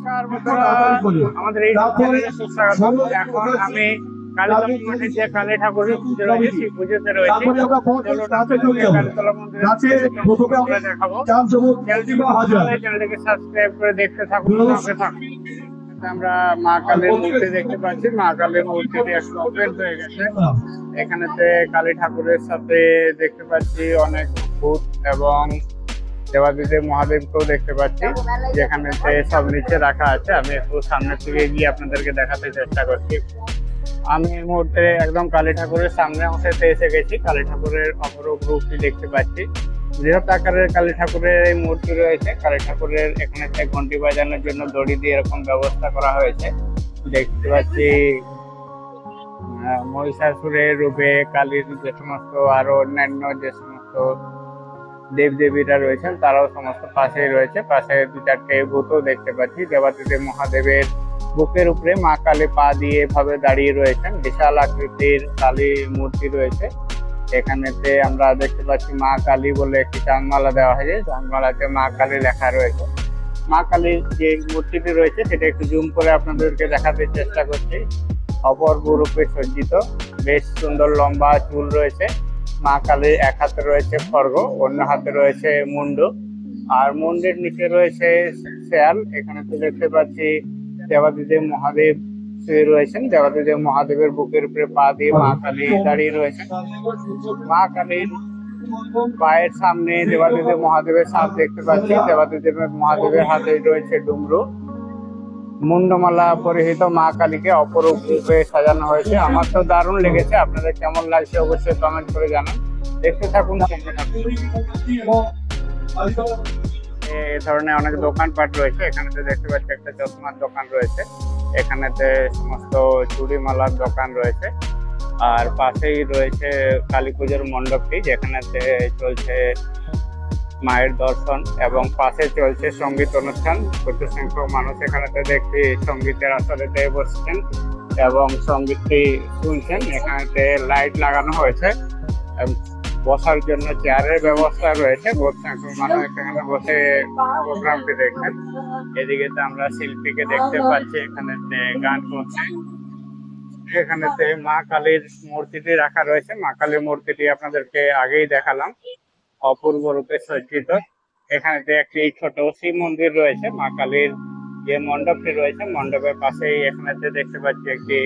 নমস্কার বন্ধুরা, আমাদের এই চ্যানেলে সুস্বাগত। এখন আমি কালীতলা মঠে যে কালী ঠাকুরের পুজো রয়েছে সেই পুজোতে রয়েছে। কালীতলা মন্দিরে দেখাবো। চ্যানেলটিকে সাবস্ক্রাইব করে দেখতে থাকুন। আমরা মা কালীর মূর্তি দেখতে পাচ্ছি। মা কালীর মূর্তিটি এখন ওপেন হয়ে গেছে। এখানেতে কালী ঠাকুরের সাথে দেখতে পাচ্ছি অনেক ভূত এবং দেবাদিদেব মহাদেবকেও দেখতে পাচ্ছি, যেখানে সব নিচে রাখা আছে। আমি একটু সামনের থেকে গিয়ে আপনাদেরকে দেখাতে চেষ্টা করছি। আমি এই মুহূর্তে একদম কালী ঠাকুরের সামনে অংশেতে এসে গেছি। কালী ঠাকুরের অপরূপ রূপটি দেখতে পাচ্ছি। বৃহৎ আকারের কালী ঠাকুরের এই মূর্তি রয়েছে। কালী ঠাকুরের এখানে ঘন্টি বাজানোর জন্য দড়ি দিয়ে এরকম ব্যবস্থা করা হয়েছে। দেখতে পাচ্ছি মহিষাসুরের রূপে কালীর যে সমস্ত আরো অন্যান্য যে সমস্ত দেবদেবীরা রয়েছেন তারাও সমস্ত পাশেই রয়েছে। পাশে দু চারটে ভূতও দেখতে পাচ্ছি। দেবাদিদেব মহাদেবের বুকের উপরে মা কালী পা দিয়ে এভাবে দাঁড়িয়ে রয়েছেন। বিশাল আকৃতির কালী মূর্তি রয়েছে। এখানেতে আমরা দেখতে পাচ্ছি মা কালী বলে একটি চাঁদমালা দেওয়া হয়েছে। চাঁদমালাতে মা কালী লেখা রয়েছে। মা কালীর যে মূর্তিটি রয়েছে সেটা একটু জুম করে আপনাদেরকে দেখাতে চেষ্টা করছি। অপূর্ব রূপে সজ্জিত, বেশ সুন্দর লম্বা চুল রয়েছে। মা কালীর এক হাতে রয়েছে খড়গ, অন্য হাতে রয়েছে মুন্ডু, আর মুন্ডের নিচে রয়েছে শেয়াল। এখানে তো দেখতে পাচ্ছি দেবাদিদেব মহাদেব শুয়ে রয়েছেন। দেবাদিদেব মহাদেবের বুকের উপরে পা দিয়ে মা কালী দাঁড়িয়ে রয়েছেন। মা কালীর পায়ের সামনে দেবাদিদেব মহাদেবের সাপ দেখতে পাচ্ছি। দেবাদিদেব মহাদেবের হাতে রয়েছে ডুমরু। মুন্ডমালা পরিহিত মা কালীকে অপরূপ রূপে সাজানো হয়েছে। আমার তো দারুণ লেগেছে। আপনাদের কেমন লাগছে অবশ্যই কমেন্ট করে জানান। দেখতে থাকুন। এই ধরনের অনেক দোকানপাট রয়েছে। এখানেতে দেখতে পাচ্ছি একটা চশমার দোকান রয়েছে। এখানেতে সমস্ত চুড়িমালার দোকান রয়েছে। আর পাশেই রয়েছে কালী পুজোর মণ্ডপটি, যেখানেতে চলছে মায়ের দর্শন এবং পাশে চলছে সঙ্গীত অনুষ্ঠান। প্রচুর সংখ্যক মানুষ এখানেতে দেখছি সঙ্গীতের আসরেতে বসছেন এবং সঙ্গীতটি শুনছেন। এখানেতে লাইট লাগানো হয়েছে, বসার জন্য চেয়ারের ব্যবস্থা রয়েছে। বহু সংখ্যক মানুষ এখানে বসে প্রোগ্রামটি দেখছেন। এদিকে তো আমরা শিল্পীকে দেখতে পাচ্ছি এখানেতে গান করছে। এখানেতে মা কালীর মূর্তিটি রাখা রয়েছে। মা কালীর মূর্তিটি আপনাদেরকে আগেই দেখালাম, অপূর্ব রূপে সজ্জিত। এখানেতে একটি ছোট শিব মন্দির রয়েছে। মা কালীর যে মণ্ডপটি রয়েছে মণ্ডপের পাশেই এখানেতে দেখতে পাচ্ছি একটি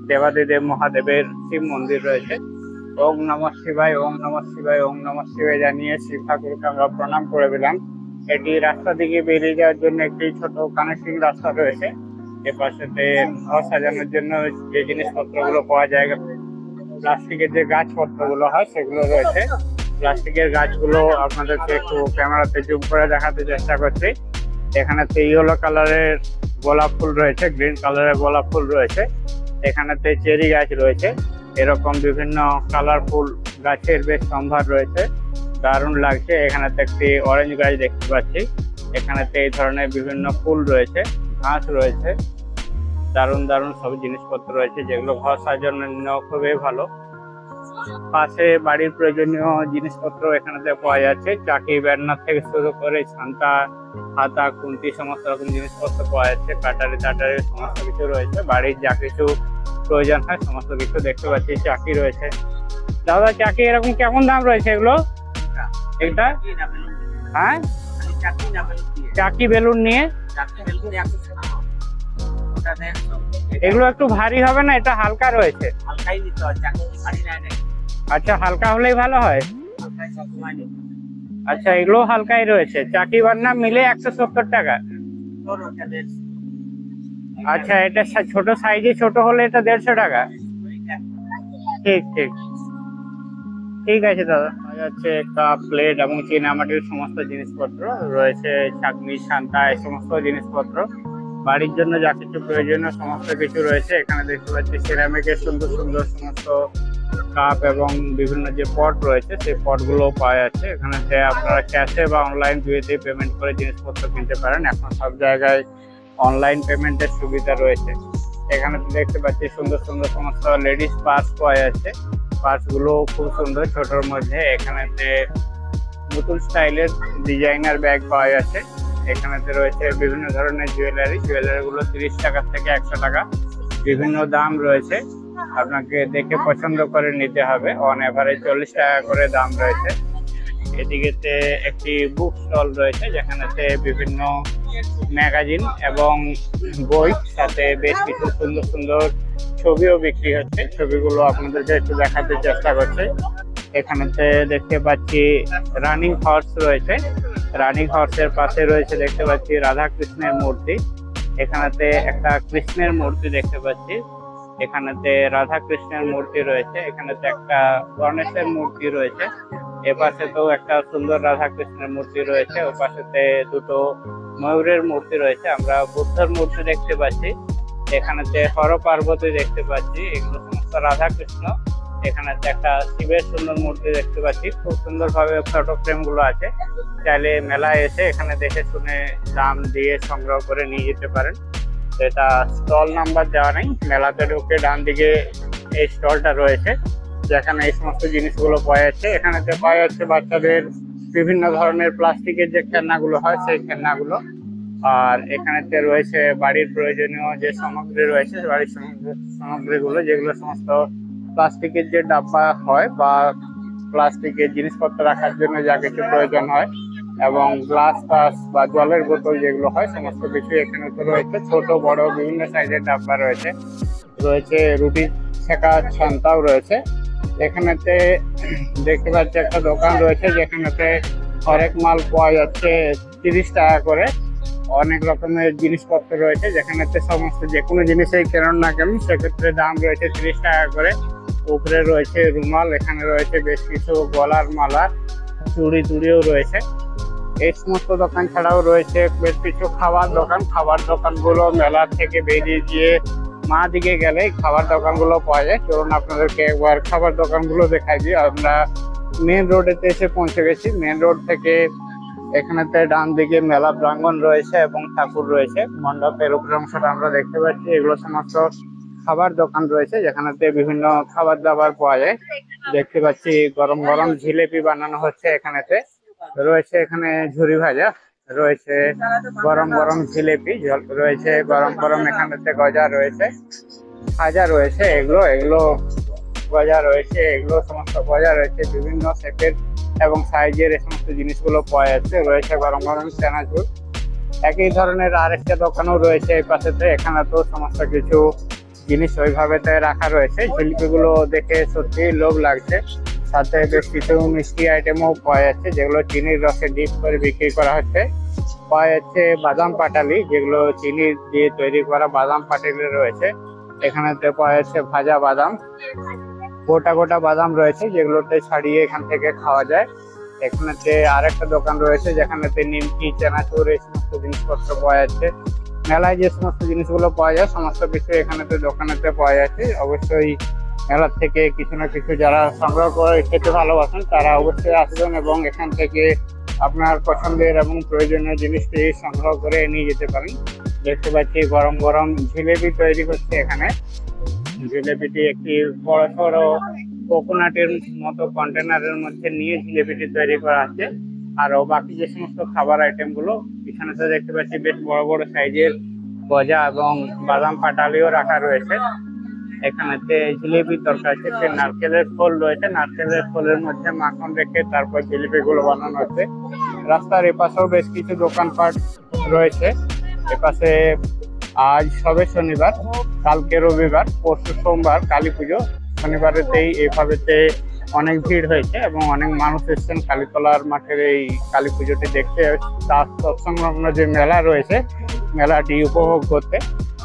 দেবাদিদেব মহাদেবের শিব মন্দির রয়েছে। ওম নমঃ শিবায়, ওম নমঃ শিবায়, ওম নমঃ শিবায় জানিয়ে শিব ঠাকুরকে আমরা প্রণাম করে দিলাম। এটি রাস্তা দিকে বেরিয়ে যাওয়ার জন্য একটি ছোট কানেক্টিং রাস্তা রয়েছে। এ পাশেতে ঘর সাজানোর জন্য যে জিনিসপত্রগুলো পাওয়া যায়, প্লাস্টিকের যে গাছপত্রগুলো হয় সেগুলো রয়েছে। প্লাস্টিকের গাছগুলো আপনাদেরকে একটু ক্যামেরাতে জুম করে দেখাতে চেষ্টা করছি। এখানেতে ইয়েলো কালারের গোলাপ ফুল রয়েছে, গ্রিন কালারের গোলাপ ফুল রয়েছে। এখানেতে চেরি গাছ রয়েছে। এরকম বিভিন্ন কালারফুল গাছের বেশ সম্ভার রয়েছে, দারুণ লাগছে। এখানেতে একটি অরেঞ্জ গাছ দেখতে পাচ্ছি। এখানেতে এই ধরনের বিভিন্ন ফুল রয়েছে, ঘাস রয়েছে, দারুণ দারুণ সব জিনিসপত্র রয়েছে যেগুলো ঘর সাজানোর জন্য খুবই ভালো। পাশে বাড়ির প্রয়োজনীয় জিনিসপত্র এখানেতে পাওয়া যাচ্ছে। চাকি ব্যানার থেকে শুরু করে ছান্তা, হাতা, খুন্তি সমস্ত রকম জিনিসপত্র পাওয়া যাচ্ছে। কাটারি টাটারি সমস্ত কিছু রয়েছে। বাড়ির যা কিছু প্রয়োজন হয় সমস্ত কিছু দেখতে পাচ্ছি। চাকি রয়েছে। দাদা, চাকি এরকম কেমন দাম রয়েছে এগুলো? এটা হ্যাঁ, চাকি বেলুন নিয়ে এগুলো একটু ভারী হবে না? এটা হালকা রয়েছে। আচ্ছা, হালকা হলেই ভালো হয়। আচ্ছা, এগুলো হালকাই রয়েছে। চাকি বান্না মিলে 170 টাকা। আচ্ছা, এটা ছোট সাইজে ছোট হলে এটা 150 টাকা। ঠিক ঠিক ঠিক আছে দাদা। যাচ্ছে কাপ, প্লেট এবং চীনামাটির সমস্ত জিনিসপত্র রয়েছে। চাকনি, ছান্তা, এই সমস্ত জিনিসপত্র বাড়ির জন্য যা কিছু প্রয়োজনীয় সমস্ত কিছু রয়েছে। এখানে দেখতে পাচ্ছি সিরামিকের সুন্দর সুন্দর সমস্ত কাপ এবং বিভিন্ন যে পট রয়েছে সেই পটগুলো পাওয়া যাচ্ছে। এখানে আপনারা ক্যাশে বা অনলাইন দুইতেই পেমেন্ট করে জিনিসপত্র কিনতে পারেন। এখন সব জায়গায় অনলাইন পেমেন্টের সুবিধা রয়েছে। এখানে দেখতে পাচ্ছি সুন্দর সুন্দর সমস্ত লেডিস পার্স পাওয়া যাচ্ছে। পার্সগুলো খুব সুন্দর, ছোটর মধ্যে। এখানেতে নতুন স্টাইলের ডিজাইনার ব্যাগ পাওয়া যাচ্ছে। এখানেতে রয়েছে বিভিন্ন ধরনের জুয়েলারি গুলো 30 টাকা থেকে 100 টাকা, বিভিন্ন দাম রয়েছে। আপনাকে দেখে পছন্দ করে নিতে হবে। অন এভারেজ 40 টাকা করে দাম রয়েছে। এদিকেতে একটি বুক স্টল রয়েছে যেখানেতে বিভিন্ন ম্যাগাজিন এবং বই, সাথে বেশ কিছু সুন্দর সুন্দর ছবিও বিক্রি হচ্ছে। ছবিগুলো আপনাদেরকে একটু দেখাতে চেষ্টা করছে। এখানেতে দেখতে পাচ্ছি রানিং হর্স রয়েছে। রানিং হর্সের পাশে রয়েছে দেখতে পাচ্ছি রাধা কৃষ্ণের মূর্তি। এখানেতে একটা কৃষ্ণের মূর্তি দেখতে পাচ্ছি। এখানেতে রাধা কৃষ্ণের মূর্তি রয়েছে। এখানেতে একটা গণেশের মূর্তি রয়েছে। এপাশে তো একটা সুন্দর রাধা কৃষ্ণের মূর্তি রয়েছে। ও পাশেতে দুটো ময়ূরের মূর্তি রয়েছে। আমরা বুদ্ধর মূর্তি দেখতে পাচ্ছি। এখানেতে হর পার্বতী দেখতে পাচ্ছি। এগুলো সমস্ত রাধা কৃষ্ণ। এখানেতে একটা শিবের সুন্দর মূর্তি দেখতে পাচ্ছি। খুব সুন্দর ভাবে ফটো ফ্রেম গুলো আছে। চাইলে মেলায় এসে এখানে দেখে শুনে দাম দিয়ে সংগ্রহ করে নিয়ে যেতে পারেন। এটা স্টল নাম্বার দেওয়া নেই। মেলাতে ঢুকে ডান দিকে এই স্টলটা রয়েছে যেখানে এই সমস্ত জিনিসগুলো পাওয়া যাচ্ছে। এখানেতে পাওয়া যাচ্ছে বাচ্চাদের বিভিন্ন ধরনের প্লাস্টিকের যে খেলনাগুলো হয় সেই খেলনাগুলো। আর এখানেতে রয়েছে বাড়ির প্রয়োজনীয় যে সামগ্রী রয়েছে, বাড়ির সামগ্রীগুলো, যেগুলো সমস্ত প্লাস্টিকের যে ডাব্বা হয় বা প্লাস্টিকের জিনিসপত্র রাখার জন্য যা কিছু প্রয়োজন হয়, এবং গ্লাস টাস বা জলের বোতল যেগুলো হয় সমস্ত কিছু এখানে তো রয়েছে। ছোট বড় বিভিন্ন সাইজের ডাব্বা রয়েছে। রয়েছে রুটি ছেঁকা ছান্তাও রয়েছে। এখানেতে দেখতে পাচ্ছি একটা দোকান রয়েছে যেখানেতে হরেক মাল পাওয়া যাচ্ছে 30 টাকা করে। অনেক রকমের জিনিসপত্র রয়েছে যেখানেতে সমস্ত যে কোনো জিনিসই কেনেন না কেন সেক্ষেত্রে দাম রয়েছে 30 টাকা করে। উপরে রয়েছে রুমাল, এখানে রয়েছে বেশ কিছু গলার মালা, চুড়ি টুড়িও রয়েছে। এই সমস্ত দোকান ছাড়াও রয়েছে বেশ কিছু খাবার দোকান। খাবার দোকানগুলো মেলা থেকে বেরিয়ে গিয়ে মা দিকে গেলে খাবার দোকানগুলো পাওয়া যায়। চলুন আপনাদেরকে একবার খাবার দোকানগুলো দেখাই দিই। আমরা মেন রোডেতে এসে পৌঁছে গেছি। মেন রোড থেকে এখানেতে ডান দিকে মেলা প্রাঙ্গণ রয়েছে এবং ঠাকুর রয়েছে। মণ্ডপের উপর অংশটা আমরা দেখতে পাচ্ছি। এগুলো সমস্ত খাবার দোকান রয়েছে যেখানেতে বিভিন্ন খাবার দাবার পাওয়া যায়। দেখতে পাচ্ছি গরম গরম জিলেপি বানানো হচ্ছে। এখানেতে রয়েছে এখানে ঝুরি ভাজা রয়েছে, গরম গরম জিলেপি রয়েছে, গরম গরম এখানেতে গজা রয়েছে, খাজা রয়েছে, এগুলো গজা রয়েছে। এগুলো সমস্ত গজা রয়েছে বিভিন্ন শেপের এবং সাইজের। এই সমস্ত জিনিসগুলো পাওয়া যাচ্ছে। রয়েছে গরম গরম চানাচুর। একই ধরনের আরেকটা দোকানও রয়েছে এই পাশেতে। এখানে তো সমস্ত কিছু জিনিস ওইভাবে রাখা রয়েছে। জিলিপিগুলো দেখে সত্যি লোভ লাগছে। সাথে বেশ কিছু মিষ্টি আইটেমও পাওয়া যাচ্ছে যেগুলো চিনির রসে ডিপ করে বিক্রি করা হচ্ছে। পাওয়া যাচ্ছে বাদাম পাটালি, যেগুলো চিনি দিয়ে তৈরি করা বাদাম পাটালি রয়েছে। এখানেতে পাওয়া যাচ্ছে ভাজা বাদাম, গোটা গোটা বাদাম রয়েছে যেগুলোতে ছাড়িয়ে এখান থেকে খাওয়া যায়। এখানেতে আরেকটা দোকান রয়েছে যেখানেতে নিমকি, চানাচুর এই সমস্ত জিনিসপত্র পাওয়া যাচ্ছে। মেলায় যে সমস্ত জিনিসগুলো পাওয়া যায় সমস্ত কিছু এখানেতে দোকানেতে পাওয়া যাচ্ছে। অবশ্যই মেলার থেকে কিছু না কিছু যারা সংগ্রহ করে খেতে ভালোবাসেন তারা অবশ্যই আসবেন এবং এখান থেকে আপনার পছন্দের এবং প্রয়োজনীয় জিনিসটি সংগ্রহ করে নিয়ে যেতে পারেন। দেখতে পাচ্ছি গরম গরম জিলেপি তৈরি হচ্ছে এখানে। জিলেপিটি একটি বড় সড়ো কোকোনাটের মতো কন্টেনারের মধ্যে নিয়ে জিলেপিটি তৈরি করা আছে। আরো বাকি যে সমস্ত খাবার আইটেম গুলো এখানে তো দেখতে পাচ্ছি বেশ বড় বড় সাইজের গজা এবং বাদাম পাটালিও রাখা রয়েছে। এখানেতে জিলিপি তরকারি আছে, নারকেলের ফল রয়েছে। নারকেলের ফলের মধ্যে মাখন রেখে তারপর জিলিপি গুলো বানানো হচ্ছে। রাস্তার এপাশেও বেশ কিছু দোকানপাট রয়েছে। এপাশে আজ সবে শনিবার, কালকে রবিবার, পরশু সোমবার কালী পুজো। শনিবারেতেই এইভাবেতে অনেক ভিড় হয়েছে এবং অনেক মানুষ এসেছেন কালীতলার মাঠের এই কালী পুজোটি দেখতে। তার তৎসংলগ্ন যে মেলা রয়েছে মেলাটি উপভোগ করতে।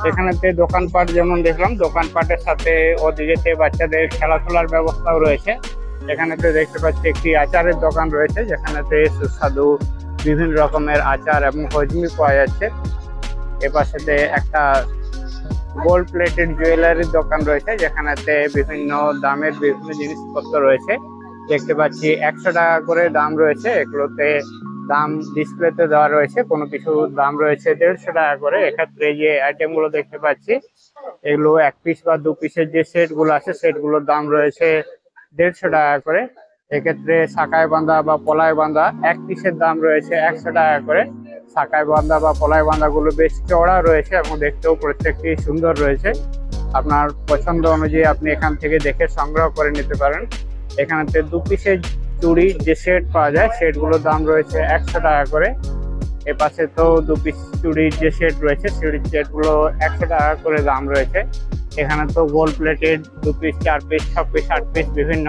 এখানেতে দোকানপাট যেমন দেখলাম, দোকানপাটের সাথে ওদিকেতে বাচ্চাদের খেলাধুলার ব্যবস্থাও রয়েছে। এখানেতে দেখতে পাচ্ছি একটি আচারের দোকান রয়েছে যেখানেতে সুস্বাদু বিভিন্ন রকমের আচার এবং হজমি পাওয়া যাচ্ছে। এপাশেতে একটা গোল্ড প্লেটেড জুয়েলারির দোকান রয়েছে যেখানেতে বিভিন্ন দামের বিভিন্ন জিনিসপত্র রয়েছে। দেখতে পাচ্ছি 100 টাকা করে দাম রয়েছে। এগুলোতে দাম ডিসপ্লেতে দেওয়া রয়েছে। কোনো কিছু দাম রয়েছে 150 টাকা করে। এক্ষেত্রে যে আইটেম গুলো দেখতে পাচ্ছি এগুলো 1 পিস বা 2 পিসের যে সেট গুলো আছে সেটগুলোর দাম রয়েছে 150 টাকা করে। এক্ষেত্রে শাখায় বাঁধা বা পলায় বাঁধা 1 পিসের দাম রয়েছে 100 টাকা করে। সাকায় বাঁধা বা পলায় বাঁধাগুলো বেশ চওড়া রয়েছে এবং দেখতেও প্রত্যেকটি সুন্দর রয়েছে। আপনার পছন্দ অনুযায়ী আপনি এখান থেকে দেখে সংগ্রহ করে নিতে পারেন। এখানেতে 2 পিসের চুড়ি যে সেট পাওয়া যায় সেটগুলোর দাম রয়েছে 100 টাকা করে। এ পাশে তো 2 পিস চুড়ির যে সেট রয়েছে চুড়ির সেটগুলো 100 টাকা করে দাম রয়েছে। এখানে তো gold plated 2 piece 4 piece 6 piece 8 piece বিভিন্ন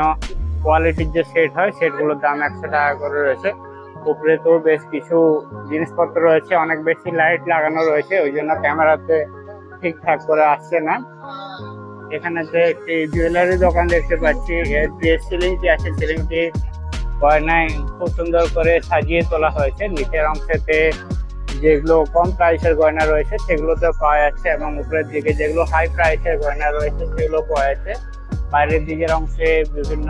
কোয়ালিটির যে সেট হয় সেটগুলোর দাম 100 টাকা করে রয়েছে। উপরে তো বেশ কিছু জিনিসপত্র রয়েছে, অনেক বেশি লাইট লাগানো রয়েছে, ওই জন্য ক্যামেরাতে ঠিকঠাক করে আসছে না। এখানে যে একটি জুয়েলারি দোকান দেখতে পাচ্ছি, এর যে সিলিংটি আছে সিলিংটি গয়নায় খুব সুন্দর করে সাজিয়ে তোলা হয়েছে। নিচের অংশেতে যেগুলো কম প্রাইসের গয়না রয়েছে সেগুলোতে পাওয়া যাচ্ছে এবং উপরের দিকে যেগুলো হাই প্রাইসের গয়না রয়েছে সেগুলো পাওয়া যাচ্ছে। বাইরের দিকের অংশে বিভিন্ন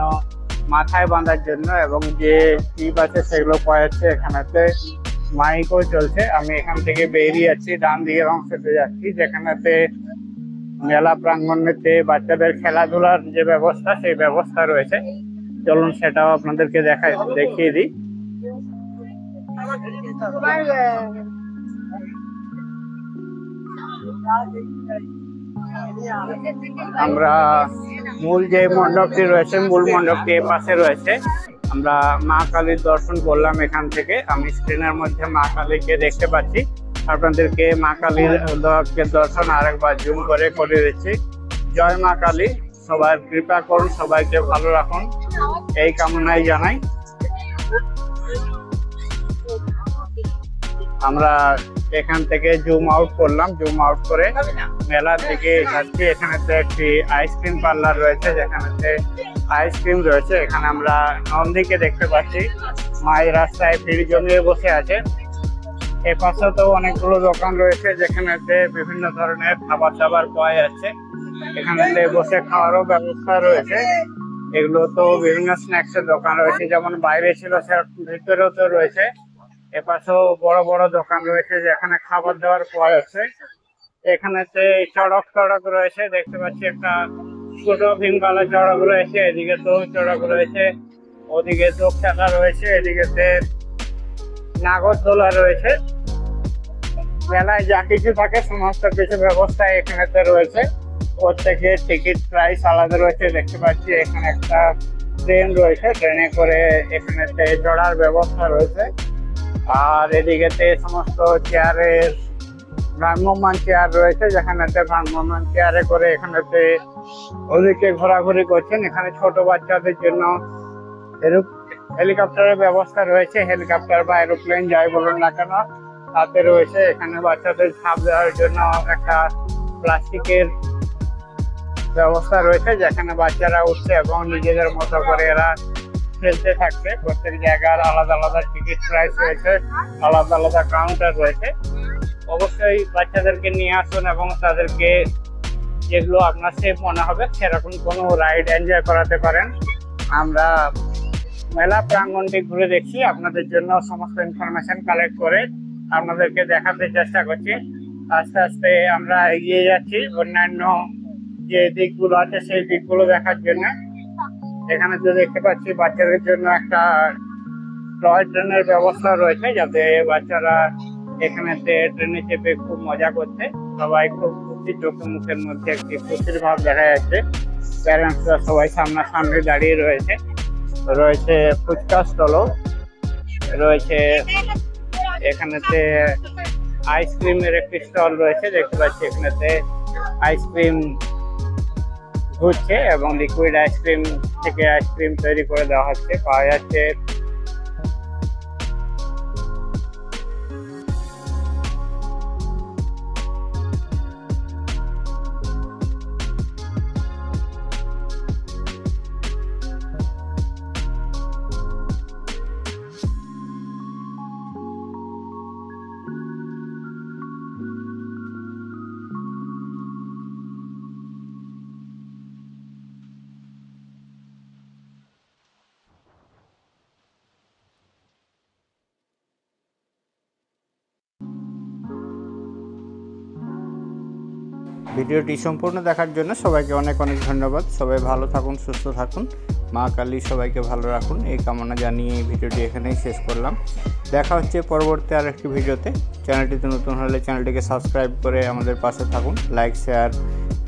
মাথায় বাঁধার জন্য এবং যে টিপ আছে সেগুলো পাওয়া যাচ্ছে। এখানেতে মাইকও চলছে। আমি এখান থেকে বেরিয়ে যাচ্ছি, ডান দিকের অংশতে যাচ্ছি যেখানেতে মেলা প্রাঙ্গণেতে বাচ্চাদের খেলাধুলার যে ব্যবস্থা সেই ব্যবস্থা রয়েছে। চলুন সেটাও আপনাদেরকে দেখিয়ে দিই। আমরা মূল যে মণ্ডপটি রয়েছে মূল মণ্ডপটি এ পাশে রয়েছে। আমরা মা কালীর দর্শন করলাম এখান থেকে। আমি স্ক্রিনের মধ্যে মা কালীকে দেখতে পাচ্ছি, আপনাদেরকে মা কালীর দর্শন আরেকবার জুম করে দিচ্ছি। জয় মা কালী, সবাই কৃপা করুন, সবাইকে ভালো রাখুন এই কামনাই জানাই। আমরা এখান থেকে জুম আউট করলাম, জুম আউট করে মেলার দিকে যাচ্ছি। এখানে একটি আইসক্রিম পার্লার রয়েছে যেখানে আইসক্রিম রয়েছে। এখানে আমরা নন্দীকে দেখতে পাচ্ছি, মায়ের রাস্তায় ভিড় জমিয়ে বসে আছে। এ পাশে তো অনেকগুলো দোকান রয়েছে যেখানেতে বিভিন্ন ধরনের খাবার দাবার পাওয়া যাচ্ছে। এখানেতে বসে খাওয়ারও ব্যবস্থা রয়েছে। এগুলো তো বিভিন্ন স্ন্যাক্স এর দোকান রয়েছে, যেমন বাইরে ছিল সেরকম ভিতরেও তো রয়েছে। এপাশেও বড় বড় দোকান রয়েছে যেখানে খাবার দাবার পাওয়া যাচ্ছে। এখানেতে চড়ক টড়ক রয়েছে, দেখতে পাচ্ছি একটা ছোট ভীমকালা চড়ক রয়েছে, এদিকে তো চড়ক রয়েছে, ওদিকে তো খেলা রয়েছে, এদিকে নাগরদোলা রয়েছে। মেলায় যা কিছু থাকে সমস্ত কিছু ব্যবস্থা এখানেতে রয়েছে। প্রত্যেকের টিকিট প্রাইস আলাদা রয়েছে। দেখতে পাচ্ছি এখানে একটা ট্রেন রয়েছে, ট্রেনে করে এখানেতে চড়ার ব্যবস্থা রয়েছে। আর এদিকেতে সমস্ত চেয়ারের ভ্রাম্যমান চেয়ার রয়েছে যেখানেতে ভ্রাম্যমান চেয়ারে করে এখানেতে ওদিকে ঘোরাঘুরি করছেন। এখানে ছোট বাচ্চাদের জন্য হেলিকপ্টারের ব্যবস্থা রয়েছে, হেলিকপ্টার বা এরোপ্লেন যাই বলুন না কেন তাতে রয়েছে। এখানে বাচ্চাদের ঝাঁপ দেওয়ার জন্য একটা প্লাস্টিকের ব্যবস্থা রয়েছে যেখানে বাচ্চারা উঠছে এবং নিজেদের মতো করে এরা খেলতে থাকছে। প্রত্যেক জায়গার আলাদা আলাদা টিকিট প্রাইস রয়েছে, আলাদা আলাদা কাউন্টার রয়েছে। অবশ্যই বাচ্চাদেরকে নিয়ে আসুন এবং তাদেরকে যেগুলো আপনার সেফ মনে হবে সেরকম কোনো রাইড এনজয় করাতে পারেন। আমরা মেলা প্রাঙ্গণটি ঘুরে দেখছি, আপনাদের জন্য সমস্ত ইনফরমেশন কালেক্ট করে আপনাদেরকে দেখাতে চেষ্টা করছি। আস্তে আস্তে আমরা এগিয়ে যাচ্ছি অন্যান্য যে দিকগুলো আছে সেই দিকগুলো দেখার জন্য। এখানে তো দেখতে পাচ্ছি বাচ্চাদের জন্য একটা টয় ট্রেনের ব্যবস্থা রয়েছে যাতে বাচ্চারা এখানেতে ট্রেনে চেপে খুব মজা করছে। সবাই খুব খুশি, চোখে মুখের মধ্যে একটি খুশির ভাব দেখা যাচ্ছে। প্যারেন্টসরা সবাই সামনাসামনি দাঁড়িয়ে রয়েছে। রয়েছে ফুচকা স্টলও রয়েছে, এখানেতে আইসক্রিমের একটি স্টল রয়েছে। দেখতে পাচ্ছি এখানেতে আইসক্রিম ঘুরছে এবং লিকুইড আইসক্রিম থেকে আইসক্রিম তৈরি করে দেওয়া হচ্ছে, পাওয়া যাচ্ছে। ভিডিওটি সম্পূর্ণ দেখার জন্য সবাইকে অনেক অনেক ধন্যবাদ। সবাই ভালো থাকুন, সুস্থ থাকুন, মা কালী সবাইকে ভালো রাখুন এই কামনা জানিয়ে এই ভিডিওটি এখানেই শেষ করলাম। দেখা হচ্ছে পরবর্তী আরেকটি ভিডিওতে। চ্যানেলটিতে নতুন হলে চ্যানেলটিকে সাবস্ক্রাইব করে আমাদের পাশে থাকুন, লাইক শেয়ার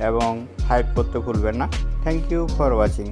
এবং হাইপ করতে ভুলবেন না। Thank you for watching.